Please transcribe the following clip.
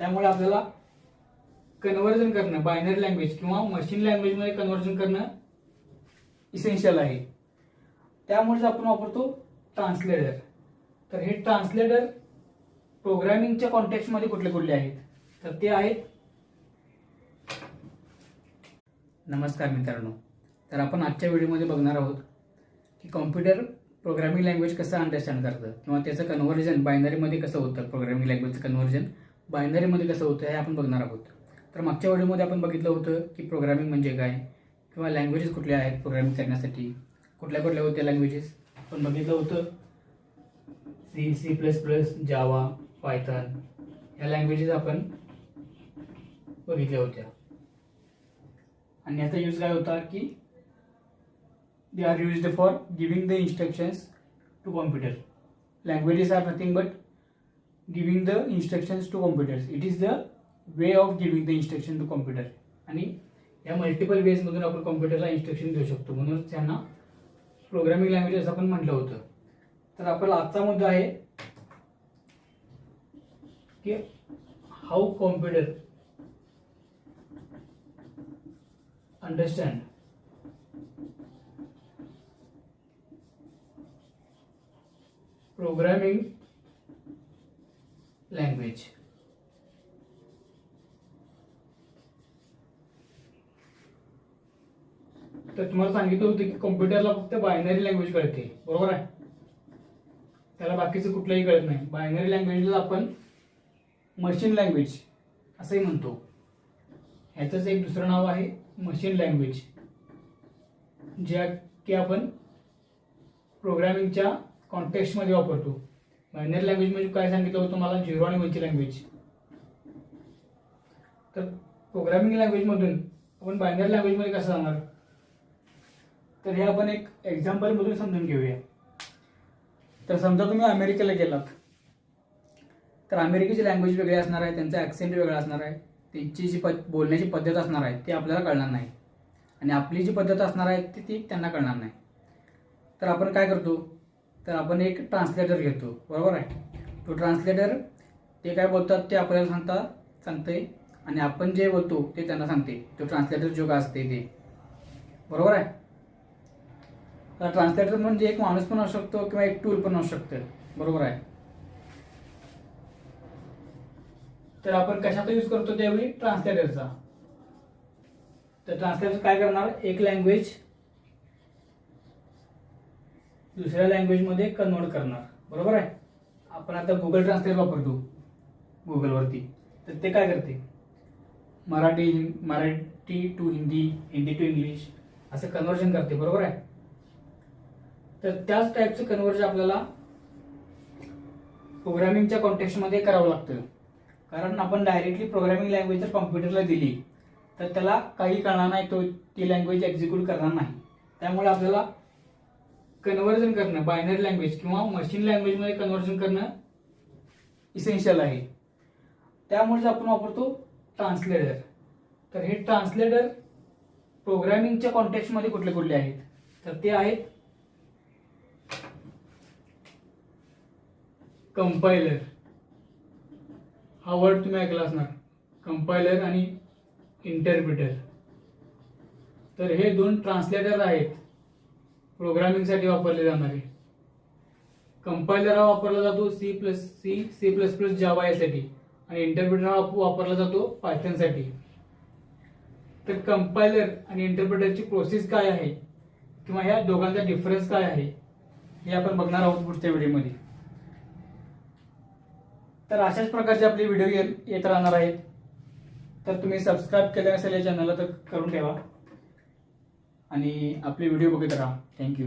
त्यामुळे आपल्याला कन्व्हर्जन करणं बायनरी लँग्वेज किंवा मशीन लँग्वेजमध्ये कन्व्हर्जन करणं इसेन्शियल आहे. त्यामुळेच आपण वापरतो ट्रान्सलेटर. तर हे ट्रान्सलेटर प्रोग्रामिंगच्या कॉन्टेक्स्टमध्ये कुठले कुठले आहेत तर ते आहेत. नमस्कार मित्रांनो, तर आपण आजच्या व्हिडिओमध्ये बघणार आहोत की कॉम्प्युटर प्रोग्रामिंग लँग्वेज कसं अंडरस्टँड करतं किंवा त्याचं कन्व्हर्जन बायनरीमध्ये कसं होतं, प्रोग्रामिंग लँग्वेजचं कन्व्हर्जन बायनरीमध्ये कसं होतं हे आपण बघणार आहोत. तर मागच्या व्हिडिओमध्ये आपण बघितलं होतं की प्रोग्रामिंग म्हणजे काय किंवा लँग्वेजेस कुठल्या आहेत प्रोग्रामिंग करण्यासाठी, कुठल्या कुठल्या होत्या लँग्वेजेस आपण बघितलं होतं. सी, C++, जावा, पायथन या लँग्वेजेस आपण बघितल्या होत्या. आणि याचा यूज काय होता की they are used for giving the instructions to computer. Languages are nothing but giving the instructions to computers. It is the way of giving the instruction to computer. आणि या मल्टिपल वेजमधून आपण कॉम्प्युटरला इन्स्ट्रक्शन देऊ शकतो, म्हणून त्यांना प्रोग्रामिंग लँग्वेज असं आपण म्हटलं होतं. तर आपला आजचा मुद्दा आहे की how computer understand programming language. तर तुम्हाला सांगितलं होतं की कॉम्प्युटरला फक्त बायनरी लँग्वेज कळते, बरोबर आहे. त्याला बाकीचं कुठलंही कळत नाही. बायनरी लँग्वेजला आपण मशीन लँग्वेज असंही म्हणतो. ह्याचंच एक दुसरं नाव आहे मशीन लँग्वेज, ज्या की आपण प्रोग्रामिंगच्या कॉन्टेक्स्टमध्ये वापरतो. बायनरी लँग्वेज म्हणजे काय सांगितलं होतं मला, 0 आणि 1ची लँग्वेज. तर प्रोग्रामिंग लँग्वेजमधून आपण बायनरी लँग्वेजमध्ये कसं जाणार, तर हे आपण एक एक्झाम्पलमधून समजून घेऊया. तर समजा तुम्ही अमेरिकेला गेलात, तर अमेरिकेची लँग्वेज वेगळी असणार आहे, त्यांचा ॲक्सेंट वेगळा असणार आहे, त्यांची जी बोलण्याची पद्धत असणार आहे ती आपल्याला कळणार नाही, आणि आपली जी पद्धत असणार आहे ती त्यांना कळणार नाही. तर आपण काय करतो, तर आपण एक ट्रान्सलेटर घेतो, बरोबर आहे. तो ट्रान्सलेटर ते काय बोलतात ते आपल्याला सांगते आणि आपण जे बोलतो ते त्यांना सांगते. तो ट्रान्सलेटर जो काय असते ते, बरोबर आहे. तर ट्रान्सलेटर म्हणजे एक माणूस पण असू शकतो किंवा एक टूल पण असू शकतं, बरोबर आहे. तर आपण कशाचा यूज करतो त्यावेळी, ट्रान्सलेटरचा. तर ट्रान्सलेटर काय करणार, एक लँग्वेज दुसऱ्या लँग्वेजमध्ये कन्वर्ट करणार, बरोबर आहे. आपण आता गुगल ट्रान्सलेट वापरतो गुगलवरती, तर ते काय करते, Marathi to Hindi, Hindi to English असं कन्वर्जन करते, बरोबर आहे. तर त्याच टाईपचं कन्वर्जन आपल्याला प्रोग्रामिंगच्या कॉन्टेक्स्टमध्ये करावं लागतं. कारण आपण डायरेक्टली प्रोग्रामिंग लँग्वेज जर कॉम्प्युटरला दिली तर त्याला काही कळणार नाही, तो ती लँग्वेज एक्झिक्यूट करणार नाही. त्यामुळे आपल्याला कन्व्हर्जन करणं बायनरी लँग्वेज किंवा मशीन लँग्वेजमध्ये कन्व्हर्जन करणं इसेन्शियल आहे. त्यामुळेच आपण वापरतो ट्रान्सलेटर. तर हे ट्रान्सलेटर प्रोग्रामिंगच्या कॉन्टेक्स्टमध्ये कुठले कुठले आहेत तर ते आहेत कंपायलर. हा वर्ड तुम्ही ऐकला असणार, कंपायलर आणि इंटरप्रिटर. तर हे दोन ट्रान्सलेटर आहेत प्रोग्रामिंगसाठी वापरले जाणारे. कंपायलर हा वापरला जातो C++, जावा यासाठी, आणि इंटरप्रिटर हा वापरला जातो पायथनसाठी. तर कंपायलर आणि इंटरप्रिटरची प्रोसेस काय आहे किंवा ह्या दोघांचा डिफरन्स काय आहे हे आपण बघणार आहोत पुढच्या व्हिडिओमध्ये. तर अशाच प्रकारचे आपले व्हिडिओ येत राहणार आहेत. तर तुम्ही सबस्क्राईब केले असेल या चॅनलला तर करून ठेवा आणि आपले व्हिडिओ बघत राहा. थँक्यू.